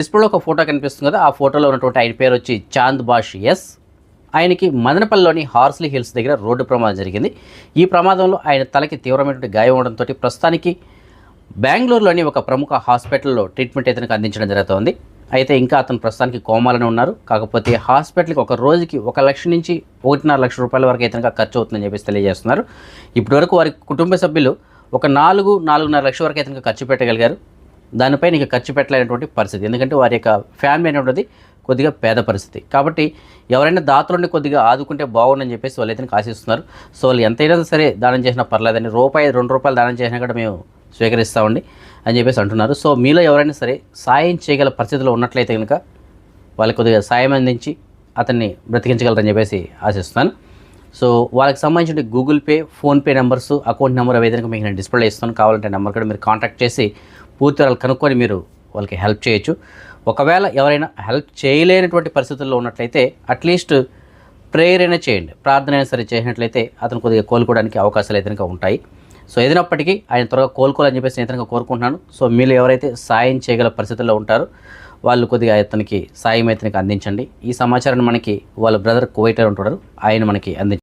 డిస్ప్లేలో ఒక ఫోటో కనిపిస్తుంది కదా, ఆ ఫోటోలో ఉన్నటువంటి ఆయన పేరు వచ్చి చాంద్ బాష్ ఎస్. ఆయనకి మదనపల్లిలోని హార్స్లీ హిల్స్ దగ్గర రోడ్డు ప్రమాదం జరిగింది. ఈ ప్రమాదంలో ఆయన తలకి తీవ్రమైనటువంటి గాయం అవడంతో ప్రస్తుతానికి బెంగళూరులోని ఒక ప్రముఖ హాస్పిటల్లో ట్రీట్మెంట్ ఇతనికి అందించడం జరుగుతోంది. అయితే ఇంకా అతను ప్రస్తుతానికి కోమాలోనే ఉన్నారు. కాకపోతే హాస్పిటల్కి ఒక రోజుకి 1 లక్ష నుంచి 1.5 లక్షల రూపాయల వరకు అయితే ఖర్చు అవుతుందని చెప్పేసి తెలియజేస్తున్నారు. ఇప్పటివరకు వారి కుటుంబ సభ్యులు ఒక 4-4.5 లక్షల వరకు అయితే ఖర్చు పెట్టగలిగారు. దానిపైన ఇక ఖర్చు పెట్టలేనటువంటి పరిస్థితి, ఎందుకంటే వారి యొక్క ఫ్యామిలీ అనేటువంటిది కొద్దిగా పేద పరిస్థితి. కాబట్టి ఎవరైనా దాతలుండి కొద్దిగా ఆదుకుంటే బాగుండని చెప్పేసి వాళ్ళు అయితే ఆశిస్తున్నారు. సో వాళ్ళు ఎంతైనా సరే దానం చేసినా పర్లేదని, ₹2-2 దానం చేసినా కూడా మేము స్వీకరిస్తామండి అని చెప్పేసి అంటున్నారు. సో మీలో ఎవరైనా సరే సాయం చేయగల పరిస్థితిలో ఉన్నట్లయితే కనుక వాళ్ళకి కొద్దిగా సాయం అందించి అతన్ని బ్రతికించగలరని చెప్పేసి ఆశిస్తున్నాను. సో వాళ్ళకి సంబంధించిన Google pay, PhonePe numbers, account number అవి ఏదైనా మీకు నేను డిస్ప్లే ఇస్తాను. కావాలంటే నెంబర్ కూడా మీరు కాంటాక్ట్ చేసి పూర్తి వాళ్ళు కనుక్కొని మీరు వాళ్ళకి హెల్ప్ చేయొచ్చు. ఒకవేళ ఎవరైనా హెల్ప్ చేయలేనటువంటి పరిస్థితుల్లో ఉన్నట్లయితే అట్లీస్ట్ ప్రేయర్ అయినా చేయండి, ప్రార్థన అయినా సరే చేసినట్లయితే అతను కొద్దిగా కోలుకోవడానికి అవకాశాలు అయితే ఉంటాయి. సో ఏదైనప్పటికీ ఆయన త్వరగా కోలుకోవాలని చెప్పేసి నేను కోరుకుంటున్నాను. సో మీరు ఎవరైతే సాయం చేయగల పరిస్థితుల్లో ఉంటారో వాళ్ళు కొద్దిగా అతనికి సాయం అయితే అందించండి. ఈ సమాచారాన్ని మనకి వాళ్ళ బ్రదర్ కువైట్లో ఉంటున్నారు, ఆయన మనకి అందించారు.